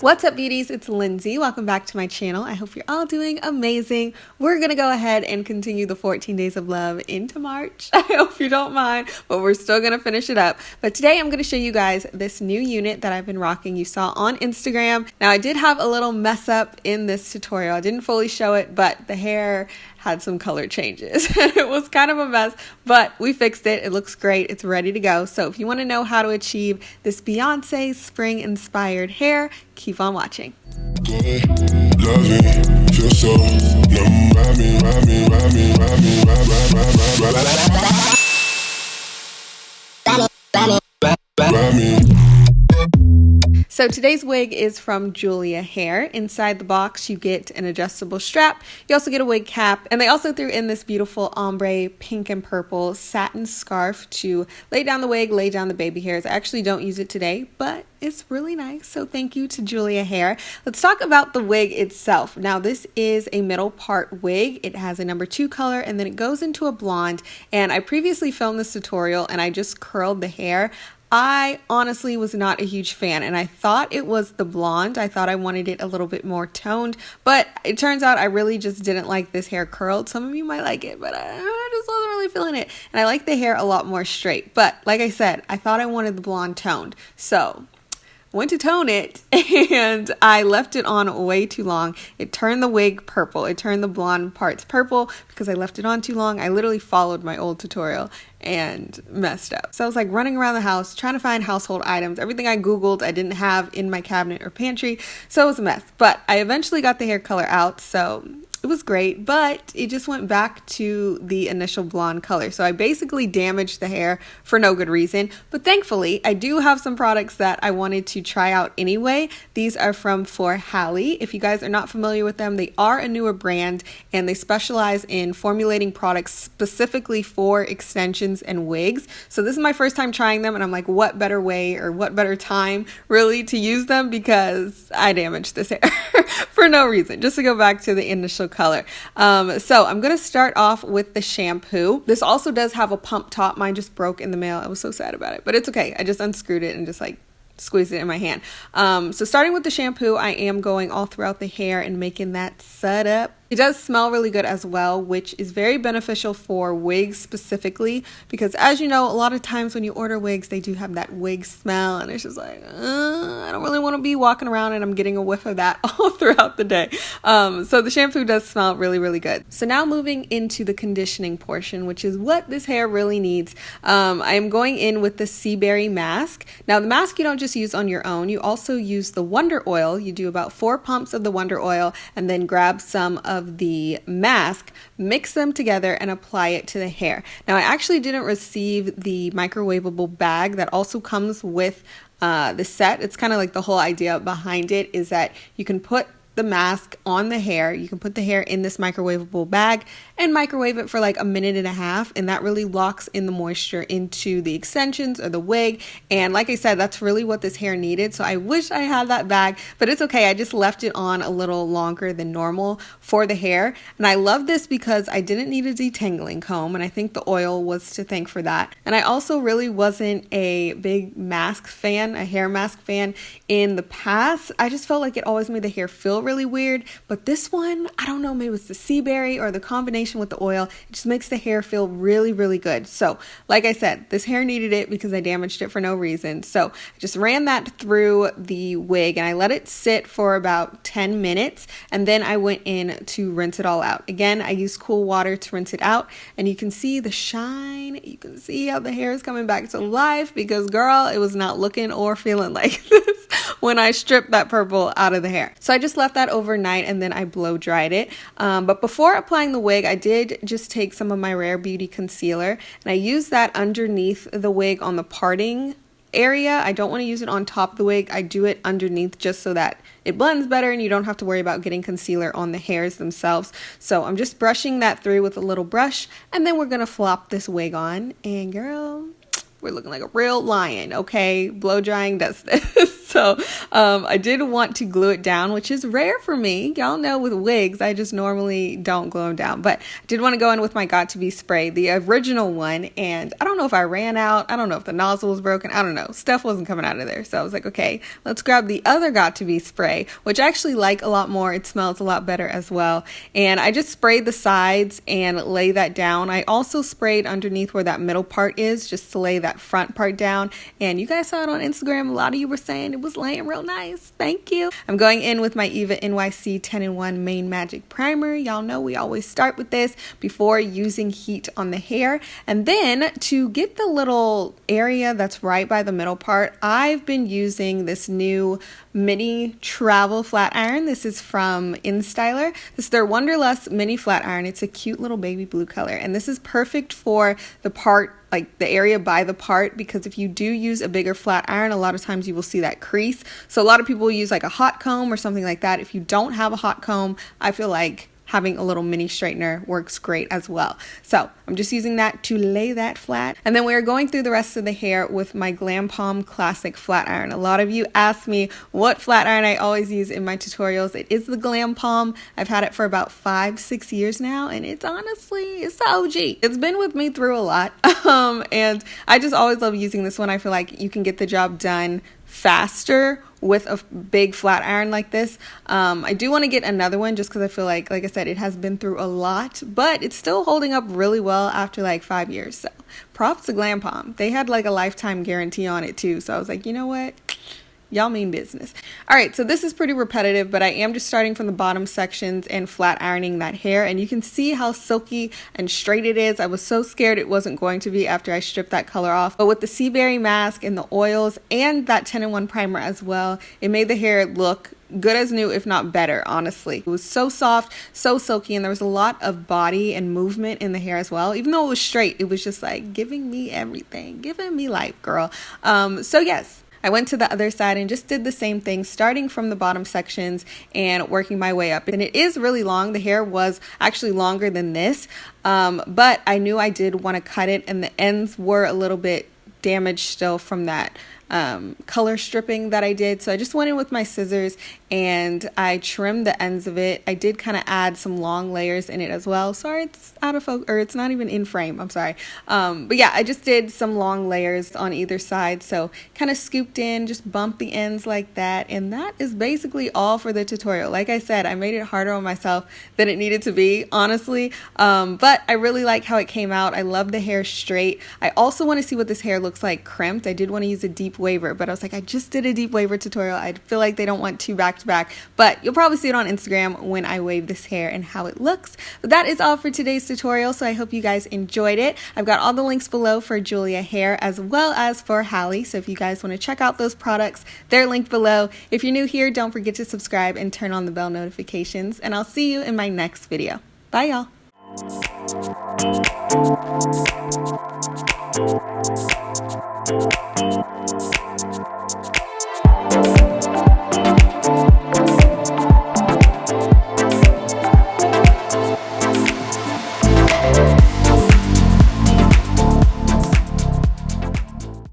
What's up, beauties? It's Lindsay. Welcome back to my channel. I hope you're all doing amazing. We're gonna go ahead and continue the 14 days of love into March. I hope you don't mind, but we're still gonna finish it up. But today I'm gonna show you guys this new unit that I've been rocking. You saw on Instagram. Now I did have a little mess up in this tutorial. I didn't fully show it, but the hair had some color changes. It was kind of a mess, but we fixed it. It looks great. It's ready to go. So if you want to know how to achieve this Beyonce spring inspired hair, keep on watching. So today's wig is from Julia Hair. Inside the box, you get an adjustable strap. You also get a wig cap, and they also threw in this beautiful ombre pink and purple satin scarf to lay down the wig, lay down the baby hairs. I actually don't use it today, but it's really nice. So thank you to Julia Hair. Let's talk about the wig itself. Now this is a middle part wig. It has a number 2 color and then it goes into a blonde. And I previously filmed this tutorial and I just curled the hair. I honestly was not a huge fan, and I thought it was the blonde. I thought I wanted it a little bit more toned, but it turns out I really just didn't like this hair curled. Some of you might like it, but I just wasn't really feeling it. And I like the hair a lot more straight, but like I said, I thought I wanted the blonde toned. So went to tone it and I left it on way too long. It turned the wig purple. It turned the blonde parts purple because I left it on too long. I literally followed my old tutorial and messed up. So I was like running around the house trying to find household items. Everything I Googled I didn't have in my cabinet or pantry. So it was a mess. But I eventually got the hair color out. So it was great, but it just went back to the initial blonde color. So I basically damaged the hair for no good reason. But thankfully, I do have some products that I wanted to try out anyway. These are from FORHALLE. If you guys are not familiar with them, they are a newer brand and they specialize in formulating products specifically for extensions and wigs. So this is my first time trying them and I'm like, what better way or what better time really to use them, because I damaged this hair for no reason, just to go back to the initial color. So I'm going to start off with the shampoo. This also does have a pump top. Mine just broke in the mail. I was so sad about it, but it's okay. I just unscrewed it and just like squeezed it in my hand. So starting with the shampoo, I am going all throughout the hair and making that set up. It does smell really good as well, which is very beneficial for wigs specifically, because as you know, a lot of times when you order wigs, they do have that wig smell and it's just like, I don't really want to be walking around and I'm getting a whiff of that all throughout the day. So the shampoo does smell really, really good. So now moving into the conditioning portion, which is what this hair really needs. I am going in with the Sea Berry mask. Now the mask you don't just use on your own, you also use the Wonder Oil. You do about 4 pumps of the Wonder Oil and then grab some of the mask, mix them together and apply it to the hair. Now I actually didn't receive the microwavable bag that also comes with the set. It's kind of like the whole idea behind it is that you can put the mask on the hair. You can put the hair in this microwavable bag and microwave it for like a minute and a half, and that really locks in the moisture into the extensions or the wig. And like I said, that's really what this hair needed. So I wish I had that bag, but it's okay. I just left it on a little longer than normal for the hair. And I love this because I didn't need a detangling comb, and I think the oil was to thank for that. And I also really wasn't a big mask fan, a hair mask fan in the past. I just felt like it always made the hair feel really weird, but this one, I don't know, maybe it's the Sea Berry or the combination with the oil. It just makes the hair feel really, really good. So like I said, this hair needed it because I damaged it for no reason. So I just ran that through the wig and I let it sit for about 10 minutes and then I went in to rinse it all out. Again, I used cool water to rinse it out and you can see the shine. You can see how the hair is coming back to life because girl, it was not looking or feeling like this when I stripped that purple out of the hair. So I just left that overnight and then I blow dried it. But before applying the wig, I did just take some of my Rare Beauty concealer and I used that underneath the wig on the parting area. I don't want to use it on top of the wig. I do it underneath just so that it blends better and you don't have to worry about getting concealer on the hairs themselves. So I'm just brushing that through with a little brush and then we're going to flop this wig on and girl, we're looking like a real lion, okay? Blow drying does this. So I did want to glue it down, which is rare for me. Y'all know with wigs, I just normally don't glue them down. But I did want to go in with my Got2b spray, the original one. And I don't know if I ran out. I don't know if the nozzle was broken. I don't know. Stuff wasn't coming out of there. So I was like, okay, let's grab the other Got2b spray, which I actually like a lot more. It smells a lot better as well. And I just sprayed the sides and lay that down. I also sprayed underneath where that middle part is, just to lay that front part down. And you guys saw it on Instagram. A lot of you were saying it was laying real nice. Thank you. I'm going in with my Eva NYC 10-in-1 Main Magic Primer. Y'all know we always start with this before using heat on the hair. And then to get the little area that's right by the middle part, I've been using this new mini travel flat iron. This is from InStyler. This is their Wonderlust mini flat iron. It's a cute little baby blue color. And this is perfect for the part, like the area by the part, because if you do use a bigger flat iron, a lot of times you will see that crease. So a lot of people use like a hot comb or something like that. If you don't have a hot comb, I feel like having a little mini straightener works great as well. So I'm just using that to lay that flat. And then we are going through the rest of the hair with my Glam Palm Classic Flat Iron. A lot of you ask me what flat iron I always use in my tutorials. It is the Glam Palm. I've had it for about 5-6 years now, and it's honestly, it's the OG. It's been with me through a lot. And I just always love using this one. I feel like you can get the job done faster with a big flat iron like this. I do want to get another one just because I feel like I said, it has been through a lot, but it's still holding up really well after like 5 years. So props to Glam Palm. They had like a lifetime guarantee on it too. So I was like, you know what? Y'all mean business. All right, so this is pretty repetitive, but I am just starting from the bottom sections and flat ironing that hair. And you can see how silky and straight it is. I was so scared it wasn't going to be after I stripped that color off. But with the sea berry mask and the oils and that 10-in-1 primer as well, it made the hair look good as new, if not better, honestly. It was so soft, so silky, and there was a lot of body and movement in the hair as well. Even though it was straight, it was just like giving me everything, giving me life, girl. So yes. I went to the other side and just did the same thing, starting from the bottom sections and working my way up. And it is really long. The hair was actually longer than this, but I knew I did want to cut it, and the ends were a little bit damaged still from that color stripping that I did. So I just went in with my scissors and I trimmed the ends of it. I did kind of add some long layers in it as well. Sorry, it's out of focus, or it's not even in frame. I'm sorry. But yeah, I just did some long layers on either side. So kind of scooped in, just bumped the ends like that. And that is basically all for the tutorial. Like I said, I made it harder on myself than it needed to be, honestly. But I really like how it came out. I love the hair straight. I also want to see what this hair looks like crimped. I did want to use a deep waver, but I was like, I just did a deep waver tutorial. I feel like they don't want two back to back, but you'll probably see it on Instagram when I wave this hair and how it looks. But that is all for today's tutorial, so I hope you guys enjoyed it. I've got all the links below for Julia Hair as well as for FORHALLE, so if you guys want to check out those products, they're linked below. If you're new here, don't forget to subscribe and turn on the bell notifications, and I'll see you in my next video. Bye, y'all.